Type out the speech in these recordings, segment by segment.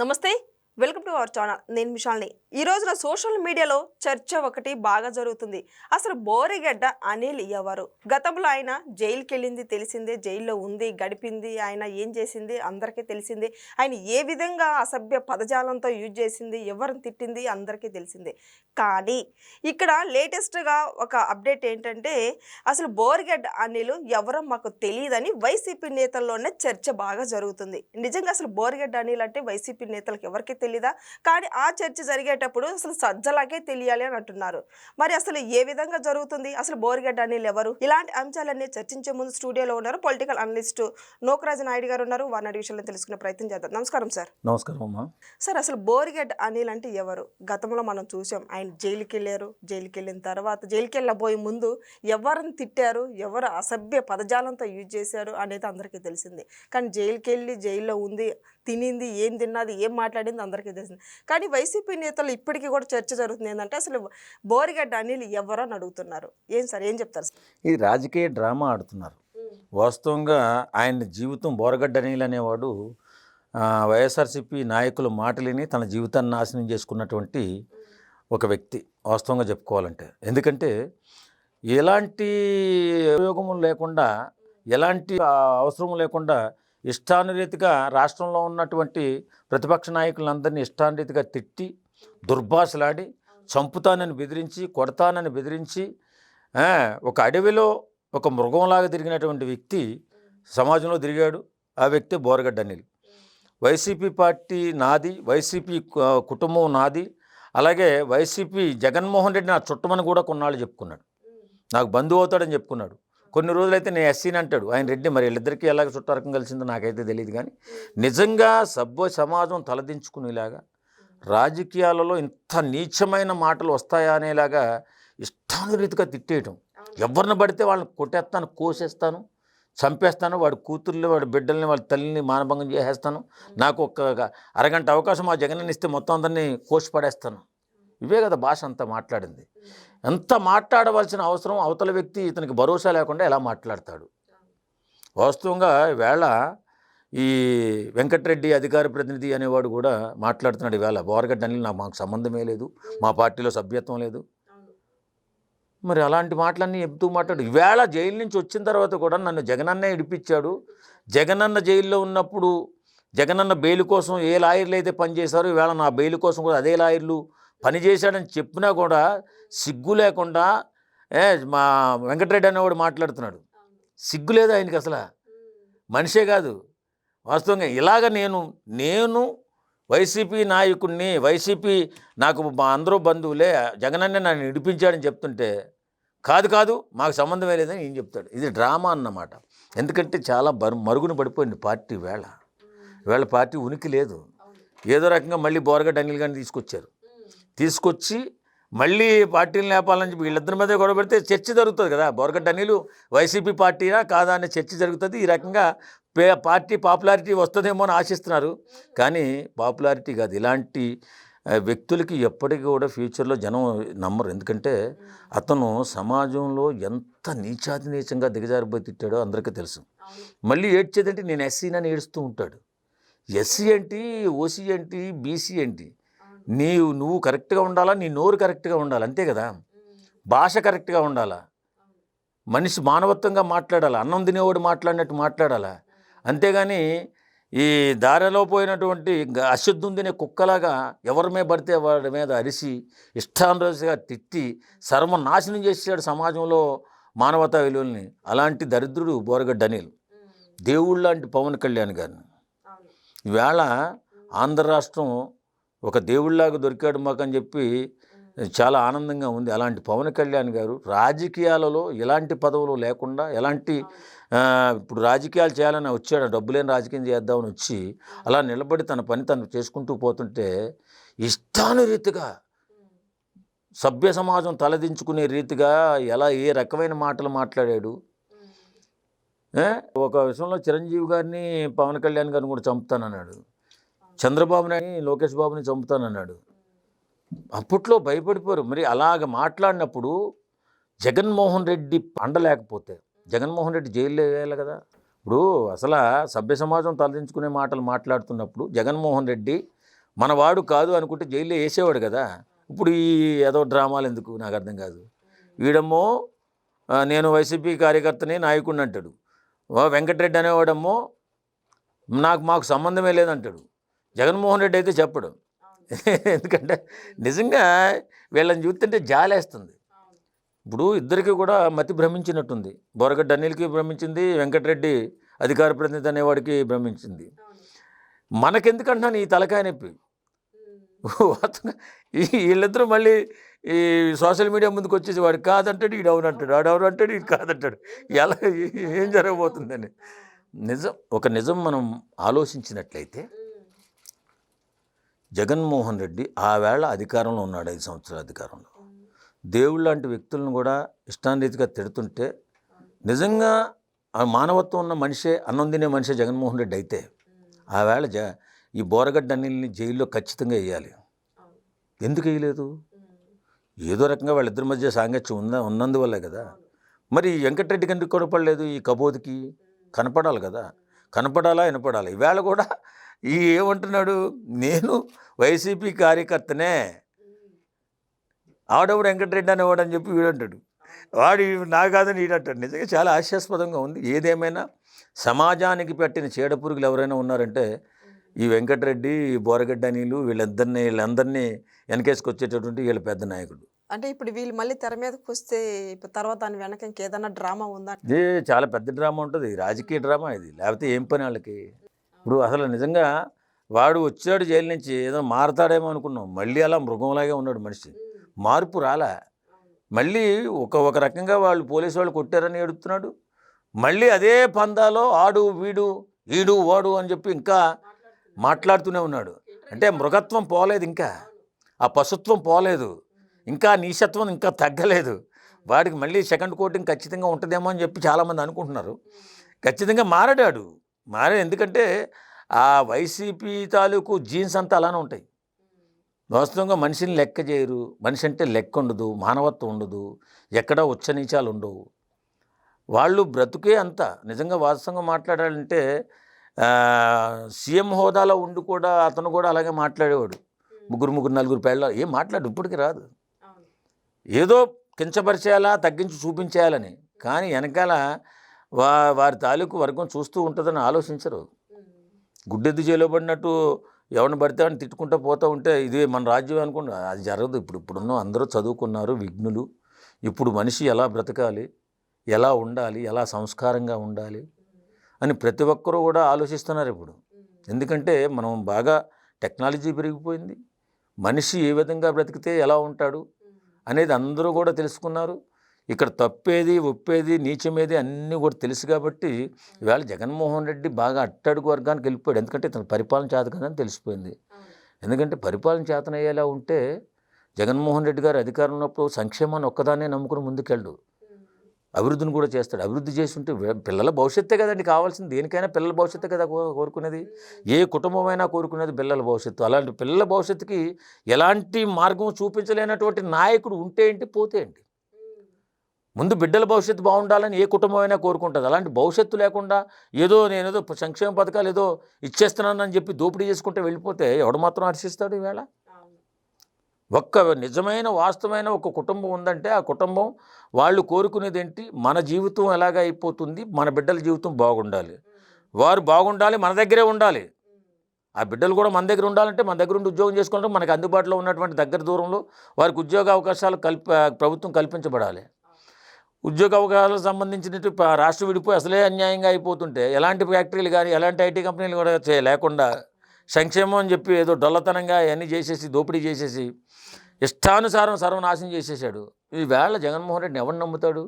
నమస్తే. Welcome to our channel. నేను మిషాల్ని. ఈ రోజున సోషల్ మీడియాలో చర్చ ఒకటి బాగా జరుగుతుంది. అసలు బోరిగడ్డ అనిల్ ఎవరు? గతంలో ఆయన జైలుకెళ్ళింది తెలిసిందే, జైల్లో ఉంది, గడిపింది, ఆయన ఏం చేసింది అందరికీ తెలిసిందే. ఆయన ఏ విధంగా అసభ్య పదజాలంతో యూజ్ చేసింది, ఎవరిని తిట్టింది అందరికీ తెలిసిందే. కానీ ఇక్కడ లేటెస్ట్గా ఒక అప్డేట్ ఏంటంటే, అసలు బోరిగడ్డ అనిల్ ఎవరో మాకు తెలియదని వైసీపీ నేతల్లోనే చర్చ బాగా జరుగుతుంది. నిజంగా అసలు బోరిగడ్డ అనిల్ అంటే వైసీపీ నేతలకు ఎవరికి తెలీదా? కానీ ఆ చర్చ జరిగేటప్పుడు అసలు సజ్జలకే తెలియాలి అని అంటున్నారు. మరి అసలు ఏ విధంగా జరుగుతుంది? అసలు బోరిగడ్డ అనిల్ ఎవరు? ఇలాంటి అంశాలన్నీ చర్చించే ముందు స్టూడియోలో ఉన్నారు పొలిటికల్ అనలిస్ట్ నోకరాజు నాయుడు గారు ఉన్నారు. వారి విషయాలను తెలుసుకునే ప్రయత్నం చేద్దాం. నమస్కారం సార్. నమస్కారం అమ్మా. సార్, అసలు బోరిగడ్డ అనిల్ అంటే ఎవరు? గతంలో మనం చూసాం, ఆయన జైలుకి వెళ్ళారు. జైలుకి వెళ్ళిన తర్వాత జైలుకి వెళ్ళబోయే ముందు ఎవరిని తిట్టారు, ఎవరు అసభ్య పదజాలంతో యూజ్ చేశారు అనేది అందరికీ తెలిసింది. కానీ జైలుకి వెళ్ళి జైల్లో ఉంది, తినింది, ఏం తిన్నది, ఏం మాట్లాడింది అందరికీ తెలిసింది. కానీ వైసీపీ నేతలు ఇప్పటికీ కూడా చర్చ జరుగుతుంది ఏంటంటే, అసలు బోరిగడ్డ అనిల్ ఎవరో అని అడుగుతున్నారు. ఏం సార్, ఏం చెప్తారు సార్? ఇది రాజకీయ డ్రామా ఆడుతున్నారు. వాస్తవంగా ఆయన జీవితం బోరగడ్డ అనిల్ అనేవాడు వైఎస్ఆర్సీపీ నాయకుల మాటలిని తన జీవితాన్ని నాశనం చేసుకున్నటువంటి ఒక వ్యక్తి వాస్తవంగా చెప్పుకోవాలంటే. ఎందుకంటే ఎలాంటి ఉపయోగము లేకుండా, ఎలాంటి అవసరం లేకుండా ఇష్టానురీతిగా రాష్ట్రంలో ఉన్నటువంటి ప్రతిపక్ష నాయకులందరినీ ఇష్టానురీతిగా తిట్టి, దుర్భాషలాడి, చంపుతానని బెదిరించి, కొడతానని బెదిరించి, ఒక అడవిలో ఒక మృగంలాగా తిరిగినటువంటి వ్యక్తి సమాజంలో తిరిగాడు. ఆ వ్యక్తి బోరగడ్డ అనిల్. వైసీపీ పార్టీ నాది, వైసీపీ కుటుంబం నాది, అలాగే వైసీపీ జగన్మోహన్ రెడ్డి నా చుట్టమని కూడా కొన్నాళ్ళు చెప్పుకున్నాడు. నాకు బంధువు అవుతాడని చెప్పుకున్నాడు. కొన్ని రోజులైతే నేను ఎస్సీని అంటాడు. ఆయన రెడ్డి. మరి వీళ్ళిద్దరికీ ఎలాగ చుట్టారకం కలిసిందో నాకైతే తెలియదు. కానీ నిజంగా సభ్య సమాజం తలదించుకునేలాగా, రాజకీయాలలో ఇంత నీచమైన మాటలు వస్తాయా అనేలాగా ఇష్టానురీతిగా తిట్టేయటం. ఎవరిని పడితే వాళ్ళని కొట్టేస్తాను, కోసేస్తాను, చంపేస్తాను, వాడి కూతుర్ని, వాడి బిడ్డల్ని, వాళ్ళ తల్లిని మానభంగం చేసేస్తాను, నాకు ఒక అరగంట అవకాశం ఆ జగన్ ఇస్తే మొత్తం అందరినీ కోసి పడేస్తాను. ఇవే కదా భాష అంతా మాట్లాడింది. ఎంత మాట్లాడవలసిన అవసరం అవతల వ్యక్తి ఇతనికి భరోసా లేకుండా ఎలా మాట్లాడతాడు? వాస్తవంగా ఈవేళ ఈ వెంకటరెడ్డి అధికార ప్రతినిధి అనేవాడు కూడా మాట్లాడుతున్నాడు. ఈవేళ బోరగడ్డ అనిల్ మాకు సంబంధమే లేదు, మా పార్టీలో సభ్యత్వం లేదు. మరి అలాంటి మాటలన్నీ చెప్తూ మాట్లాడు. ఈవేళ జైలు నుంచి వచ్చిన తర్వాత కూడా నన్ను జగనన్నే ఇడిపించాడు. జగనన్న జైల్లో ఉన్నప్పుడు జగనన్న బెయిల్ కోసం ఏ లాయర్లు అయితే పనిచేశారో ఈవేళ నా బెయిల్ కోసం కూడా అదే లాయర్లు పనిచేశాడని చెప్పినా కూడా సిగ్గు లేకుండా మా వెంకటరెడ్డి అనేవాడు మాట్లాడుతున్నాడు. సిగ్గు లేదు ఆయనకి అసలు. మనిషే కాదు. వాస్తవంగా ఇలాగ నేను వైసీపీ నాయకుడిని, వైసీపీ నాకు మా అందరూ బంధువులే, జగనన్నే నన్ను ఇడిపించాడని చెప్తుంటే కాదు మాకు సంబంధమే లేదని ఏం చెప్తాడు. ఇది డ్రామా అన్నమాట. ఎందుకంటే చాలా మరుగున పడిపోయింది పార్టీ. వేళ పార్టీ ఉనికి లేదు. ఏదో రకంగా మళ్ళీ బోరగడ్డ అనిల్ గారిని తీసుకొచ్చి మళ్ళీ పార్టీలు లేపాలని చెప్పి వీళ్ళిద్దరి మీద గొడవ పెడితే చర్చ జరుగుతుంది కదా. బోరగడ్డ అనిల్ వైసీపీ పార్టీనా కాదా అనే చర్చ జరుగుతుంది. ఈ రకంగా పార్టీ పాపులారిటీ వస్తుందేమో అని ఆశిస్తున్నారు. కానీ పాపులారిటీ కాదు. ఇలాంటి వ్యక్తులకి ఎప్పటికీ కూడా ఫ్యూచర్లో జనం నమ్మరు. ఎందుకంటే అతను సమాజంలో ఎంత నీచంగా దిగజారిపోయి తిట్టాడో అందరికీ తెలుసు. మళ్ళీ ఏడ్చేదంటే నేను ఎస్సీనని ఏడుస్తూ ఉంటాడు. ఎస్సీ ఏంటి, ఓసీ ఏంటి, బీసీ ఏంటి? నువ్వు కరెక్ట్గా ఉండాలా, నీ నోరు కరెక్ట్గా ఉండాలి, అంతే కదా. భాష కరెక్ట్గా ఉండాలా, మనిషి మానవత్వంగా మాట్లాడాలా, అన్నం తినేవాడు మాట్లాడినట్టు మాట్లాడాలా. అంతేగాని ఈ దారిలో పోయినటువంటి అశుద్ధం తినే కుక్కలాగా ఎవరి మీద పడితే వాడి మీద అరిసి ఇష్టానుసారంగా తిట్టి సర్వనాశనం చేసాడు సమాజంలో మానవతా విలువల్ని. అలాంటి దరిద్రుడు బోరగడ్డ అనిల్. దేవుళ్ళ లాంటి పవన్ కళ్యాణ్ గారిని ఈవేళ ఆంధ్ర రాష్ట్రం ఒక దేవుళ్ళలాగా దొరికాడు మాకని చెప్పి చాలా ఆనందంగా ఉంది. అలాంటి పవన్ కళ్యాణ్ గారు రాజకీయాలలో ఎలాంటి పదవులు లేకుండా, ఎలాంటి ఇప్పుడు రాజకీయాలు చేయాలని వచ్చాడు, డబ్బులేని రాజకీయం చేద్దామని వచ్చి అలా నిలబడి తన పని తను చేసుకుంటూ పోతుంటే ఇష్టానురీతిగా సభ్య సమాజం తలదించుకునే రీతిగా ఏ రకమైన మాటలు మాట్లాడాడు. ఒక విషయంలో చిరంజీవి గారిని పవన్ కళ్యాణ్ గారిని కూడా చంపుతానన్నాడు. చంద్రబాబుని, లోకేష్ బాబుని చంపుతానన్నాడు. అప్పట్లో భయపడిపోయారు. మరి అలాగ మాట్లాడినప్పుడు జగన్మోహన్ రెడ్డి అండలేకపోతే జగన్మోహన్ రెడ్డి జైల్లో వేయాలి కదా. ఇప్పుడు అసలు సభ్య సమాజం తలదించుకునే మాటలు మాట్లాడుతున్నప్పుడు జగన్మోహన్ రెడ్డి మనవాడు కాదు అనుకుంటే జైల్లో వేసేవాడు కదా. ఇప్పుడు ఈ ఏదో డ్రామాలు ఎందుకు నాకు అర్థం కాదు. వీడమ్మో నేను వైసీపీ కార్యకర్తని నాయకుడిని అంటాడు. వెంకటరెడ్డి అనేవాడమ్మో మాకు సంబంధమే లేదంటాడు. జగన్మోహన్ రెడ్డి అయితే చెప్పడు. ఎందుకంటే నిజంగా వీళ్ళని చూస్తుంటే జాలేస్తుంది. ఇప్పుడు ఇద్దరికి కూడా మతి భ్రమించినట్టుంది. బోరగడ్డ అనిల్కి భ్రమించింది, వెంకటరెడ్డి అధికార ప్రతినిధి అనేవాడికి భ్రమించింది. మనకెందుకంటున్నాను ఈ తలకాయ నొప్పి. వీళ్ళిద్దరూ మళ్ళీ ఈ సోషల్ మీడియా ముందుకు వచ్చేసి వాడు కాదంటాడు, ఈడు అవును అంటాడు, ఆడు అవును అంటాడు, ఈడు కాదంటాడు. ఎలా ఏం జరగబోతుందని నిజం మనం ఆలోచించినట్లయితే జగన్మోహన్ రెడ్డి ఆ వేళ అధికారంలో ఉన్నాడు, 5 సంవత్సరాల అధికారంలో. దేవుళ్ళు లాంటి వ్యక్తులను కూడా ఇష్టారీతిగా తిడుతుంటే నిజంగా ఆ మానవత్వం ఉన్న మనిషే, అన్నం తినే మనిషే జగన్మోహన్ రెడ్డి అయితే ఆ వేళ ఈ బోరగడ్డ అనిల్ని జైల్లో ఖచ్చితంగా వేయాలి. ఎందుకు వేయలేదు? ఏదో రకంగా వాళ్ళిద్దరి మధ్య సాంగత్యం ఉన్నందువల్లే కదా. మరి వెంకటరెడ్డి ఎందుకు కనపడలేదు? ఈ కబోదికి కనపడాలి కదా, కనపడాలా వినపడాలి. ఈవేళ కూడా ఏమంటున్నాడు, నేను వైసీపీ కార్యకర్తనే, ఆడవుడు వెంకటరెడ్డి అనేవాడు అని చెప్పి వీడంటాడు. వాడు నా కాదని వీడంటాడు. నిజంగా చాలా హాస్యాస్పదంగా ఉంది. ఏదేమైనా సమాజానికి పెట్టిన చీడపురుగులు ఎవరైనా ఉన్నారంటే ఈ వెంకటరెడ్డి, బోరగడ్డ అనిలు, వీళ్ళందరినీ వెనకేసుకొచ్చేటటువంటి వీళ్ళ పెద్ద నాయకుడు. అంటే ఇప్పుడు వీళ్ళు మళ్ళీ తెర మీదకి వస్తే ఇప్పుడు తర్వాత దాని వెనక ఇంకేదన్నా డ్రామా ఉందా? ఇది చాలా పెద్ద డ్రామా ఉంటుంది, రాజకీయ డ్రామా ఇది. లేకపోతే ఏం పని వాళ్ళకి? ఇప్పుడు అసలు నిజంగా వాడు వచ్చాడు జైలు నుంచి, ఏదో మారతాడేమో అనుకున్నాం. మళ్ళీ అలా మృగంలాగే ఉన్నాడు మనిషి. మార్పు రాలా. మళ్ళీ ఒక రకంగా వాళ్ళు పోలీసు వాళ్ళు కొట్టారని ఏడుస్తున్నాడు. మళ్ళీ అదే పందాలో ఆడు వీడు ఈడు వాడు అని చెప్పి ఇంకా మాట్లాడుతూనే ఉన్నాడు. అంటే మృగత్వం పోలేదు, ఇంకా ఆ పశుత్వం పోలేదు, ఇంకా నీచత్వం ఇంకా తగ్గలేదు. వాడికి మళ్ళీ సెకండ్ కోటింగ్ ఖచ్చితంగా ఉంటుందేమో అని చెప్పి చాలామంది అనుకుంటున్నారు. ఖచ్చితంగా మారాడు. ఎందుకంటే ఆ వైసీపీ తాలూకు జీన్స్ అంతా అలానే ఉంటాయి. వాస్తవంగా మనిషిని లెక్క చేయరు. మనిషి అంటే లెక్క ఉండదు, మానవత్వం ఉండదు, ఎక్కడ ఉచ్చనీచాలు ఉండవు. వాళ్ళు బ్రతుకే అంత. నిజంగా వాస్తవంగా మాట్లాడాలంటే సీఎం హోదాలో ఉండి కూడా అతను కూడా అలాగే మాట్లాడేవాడు. ముగ్గురు నలుగురు పేళ్ళ ఏం మాట్లాడు ఇప్పటికి రాదు. ఏదో కించపరిచేయాలా, తగ్గించి చూపించేయాలని. కానీ వెనకాల వారి తాలూకు వర్గం చూస్తూ ఉంటుందని ఆలోచించరు. గుడ్డెద్దు చేలో పడినట్టు ఎవరిని పడితే అని తిట్టుకుంటూ పోతూ ఉంటే ఇది మన రాజ్యం అనుకుంటా. అది జరగదు. ఇప్పుడున్న అందరూ చదువుకున్నారు, విఘ్నులు. ఇప్పుడు మనిషి ఎలా బ్రతకాలి, ఎలా ఉండాలి, ఎలా సంస్కారంగా ఉండాలి అని ప్రతి ఒక్కరూ కూడా ఆలోచిస్తున్నారు ఇప్పుడు. ఎందుకంటే మనం బాగా టెక్నాలజీ పెరిగిపోయింది. మనిషి ఏ విధంగా బ్రతికితే ఎలా ఉంటాడు అనేది అందరూ కూడా తెలుసుకున్నారు. ఇక్కడ తప్పేది, ఒప్పేది, నీచమేది అన్నీ కూడా తెలుసు. కాబట్టి ఇవాళ జగన్మోహన్ రెడ్డి బాగా అట్టడుగు వర్గానికి వెళ్ళిపోయాడు. ఎందుకంటే తన పరిపాలన చేత కదని తెలిసిపోయింది. ఎందుకంటే పరిపాలన చేతనయ్యేలా ఉంటే జగన్మోహన్ రెడ్డి గారు అధికారంలో ఉన్నప్పుడు సంక్షేమాన్ని ఒక్కదాన్నే నమ్ముకుని ముందుకెళ్ళు, అభివృద్ధిని కూడా చేస్తాడు. అభివృద్ధి చేస్తుంటే పిల్లల భవిష్యత్తే కదండి కావాల్సింది. దేనికైనా పిల్లల భవిష్యత్తే కదా కోరుకునేది. ఏ కుటుంబమైనా కోరుకునేది పిల్లల భవిష్యత్తు. అలాంటి పిల్లల భవిష్యత్తుకి ఎలాంటి మార్గం చూపించలేనటువంటి నాయకుడు ఉంటే ఏంటి, పోతే ఏంటి? ముందు బిడ్డల భవిష్యత్తు బాగుండాలని ఏ కుటుంబమైనా కోరుకుంటుంది. అలాంటి భవిష్యత్తు లేకుండా నేనేదో సంక్షేమ పథకాలు ఏదో ఇచ్చేస్తున్నానని చెప్పి దోపిడీ చేసుకుంటే వెళ్ళిపోతే ఎవడు మాత్రం హర్షిస్తాడు? ఈవేళ ఒక్క నిజమైన వాస్తవమైన ఒక కుటుంబం ఉందంటే ఆ కుటుంబం వాళ్ళు కోరుకునేది ఏంటి, మన జీవితం ఎలాగ అయిపోతుంది, మన బిడ్డల జీవితం బాగుండాలి, వారు బాగుండాలి, మన దగ్గరే ఉండాలి. ఆ బిడ్డలు కూడా మన దగ్గర ఉండాలంటే మన దగ్గర ఉండి ఉద్యోగం చేసుకోవాలంటే మనకు అందుబాటులో ఉన్నటువంటి దగ్గర దూరంలో వారికి ఉద్యోగ అవకాశాలు ప్రభుత్వం కల్పించబడాలి. ఉద్యోగ అవకాశాలకు సంబంధించినట్టు రాష్ట్రం విడిపోయి అసలే అన్యాయంగా అయిపోతుంటే ఎలాంటి ఫ్యాక్టరీలు కానీ ఎలాంటి ఐటీ కంపెనీలు కూడా లేకుండా సంక్షేమం అని చెప్పి ఏదో డొల్లతనంగా అవన్నీ చేసేసి దోపిడీ చేసేసి ఇష్టానుసారం సర్వనాశనం చేసేసాడు. ఈవేళ జగన్మోహన్ రెడ్డిని ఎవరు నమ్ముతాడు?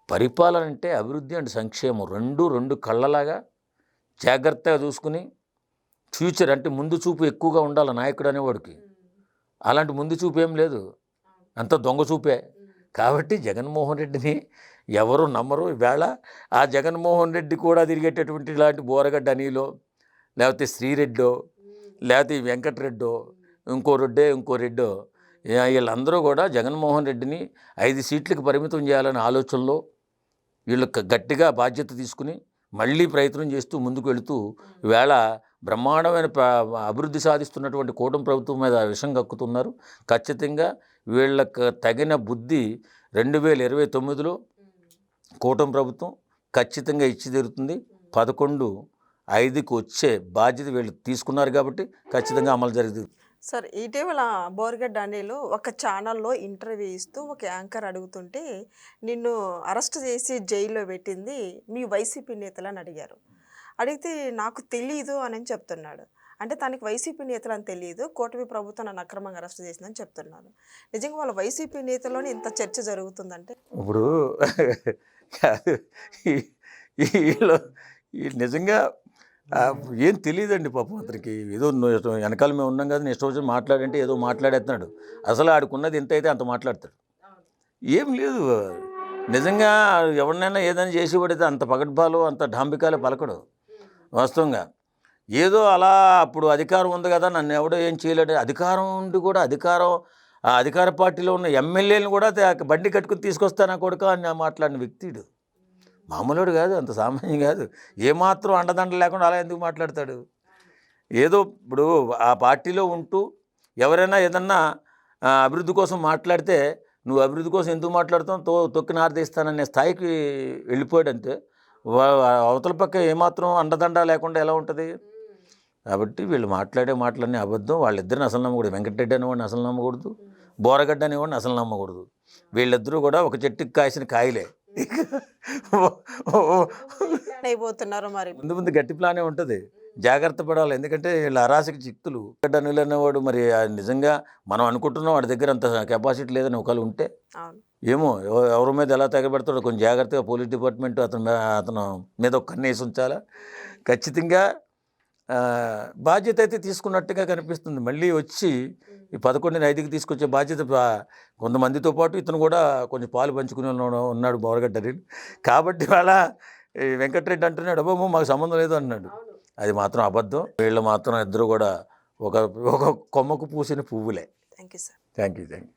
పరిపాలన అంటే అభివృద్ధి అండ్ సంక్షేమం రెండు కళ్ళలాగా జాగ్రత్తగా చూసుకుని ఫ్యూచర్ అంటే ముందు చూపు ఎక్కువగా ఉండాలి నాయకుడు అనేవాడికి. అలాంటి ముందు చూపు ఏం లేదు, అంత దొంగ చూపే. కాబట్టి జగన్మోహన్ రెడ్డిని ఎవరు నమ్మరు. ఈవేళ ఆ జగన్మోహన్ రెడ్డి కూడా తిరిగేటటువంటి ఇలాంటి బోరగడ్డ అనిలో, లేకపోతే శ్రీరెడ్డో, లేకపోతే వెంకటరెడ్డో, ఇంకో రెడ్డో వీళ్ళందరూ కూడా జగన్మోహన్ రెడ్డిని 5 సీట్లకు పరిమితం చేయాలనే ఆలోచనలో వీళ్ళు గట్టిగా బాధ్యత తీసుకుని మళ్ళీ ప్రయత్నం చేస్తూ ముందుకు వెళుతూ ఈవేళ బ్రహ్మాండమైన అభివృద్ధి సాధిస్తున్నటువంటి కూటమి ప్రభుత్వం మీద విషం కక్కుతున్నారు. ఖచ్చితంగా వీళ్ళకి తగిన బుద్ధి 2029లో కూటమి ప్రభుత్వం ఖచ్చితంగా ఇచ్చి తీరుతుంది. 11/5కి వచ్చే బాధ్యత వీళ్ళు తీసుకున్నారు కాబట్టి ఖచ్చితంగా అమలు జరుగుతుంది. సార్ ఇటీవల బోరిగడ్డ అనిల్ ఒక ఛానల్లో ఇంటర్వ్యూ ఇస్తూ ఒక యాంకర్ అడుగుతుంటే నిన్ను అరెస్ట్ చేసి జైల్లో పెట్టింది మీ వైసీపీ నేతలని అడిగారు. అడిగితే నాకు తెలీదు అని చెప్తున్నాడు. అంటే తనకి వైసీపీ నేతలు అని తెలియదు, కూటమి ప్రభుత్వం నన్ను అక్రమంగా అరెస్ట్ చేసిందని చెప్తున్నాను. నిజంగా వాళ్ళ వైసీపీ నేతల్లోనే ఇంత చర్చ జరుగుతుందంటే ఇప్పుడు కాదు, వీళ్ళు నిజంగా ఏం తెలియదండి పాపం అతనికి. ఏదో వెనకాల మేము ఉన్నాం కదా, నెక్స్ట్ రోజు మాట్లాడంటే ఏదో మాట్లాడేస్తున్నాడు. అసలు ఆడుకున్నది ఎంత అయితే అంత మాట్లాడతాడు. ఏం లేదు, నిజంగా ఎవరినైనా ఏదైనా చేసి పడితే అంత పగడ్బాలు అంత డాంబికాలు పలకడు. వాస్తవంగా ఏదో అలా అప్పుడు అధికారం ఉంది కదా నన్ను ఎవడో ఏం చేయలేడు, అధికారం ఉండి కూడా ఆ అధికార పార్టీలో ఉన్న ఎమ్మెల్యేలను కూడా బండి కట్టుకుని తీసుకొస్తానా కొడుక అని మాట్లాడిన వ్యక్తిడు. మామూలుడు కాదు, అంత సామాన్యం కాదు. ఏమాత్రం అండదండ లేకుండా అలా ఎందుకు మాట్లాడతాడు? ఏదో ఇప్పుడు ఆ పార్టీలో ఉంటూ ఎవరైనా ఏదన్నా అభివృద్ధి కోసం మాట్లాడితే నువ్వు అభివృద్ధి కోసం ఎందుకు మాట్లాడుతావు, తొక్కి నారదీస్తాననే స్థాయికి వెళ్ళిపోయాడంటే అవతల పక్క ఏమాత్రం అండదండ లేకుండా ఎలా ఉంటుంది? కాబట్టి వీళ్ళు మాట్లాడే మాటలన్నీ అబద్ధం. వాళ్ళిద్దరిని అసలు నమ్మకూడదు. వెంకటరెడ్డి అనేవాడిని అసలు నమ్మకూడదు, బోరగడ్డ అనేవాడిని అసలు నమ్మకూడదు. వీళ్ళిద్దరూ కూడా ఒక చెట్టుకి కాసిన కాయలే. అయిపోతున్నారు మరి. ముందు గట్టి ప్లానే ఉంటుంది, జాగ్రత్త పడాలి. ఎందుకంటే వీళ్ళు అరాచక చిక్తులు. అనిల్ అనేవాడు మరి నిజంగా మనం అనుకుంటున్నాం వాడి దగ్గర అంత కెపాసిటీ లేదని ఒకళ్ళు ఉంటే ఏమో ఎవరి మీద ఎలా తెగబెడతాడో కొంచెం జాగ్రత్తగా పోలీస్ డిపార్ట్మెంట్ అతను మీద ఒక కన్నేసి ఉంచాలా. ఖచ్చితంగా బాధ్యత అయితే తీసుకున్నట్టుగా కనిపిస్తుంది. మళ్ళీ వచ్చి ఈ 11/5కి తీసుకొచ్చే బాధ్యత కొంతమందితో పాటు ఇతను కూడా కొంచెం పాలు పంచుకుని ఉన్నాడు బోరగడ్డ అనిల్. కాబట్టి వాళ్ళ వెంకటరెడ్డి అంటున్నాడు అబ్బో మాకు సంబంధం లేదు అన్నాడు. అది మాత్రం అబద్ధం. వీళ్ళు మాత్రం ఇద్దరు కూడా ఒక కొమ్మకు పూసిన పువ్వులే. Thank you sir. Thank you.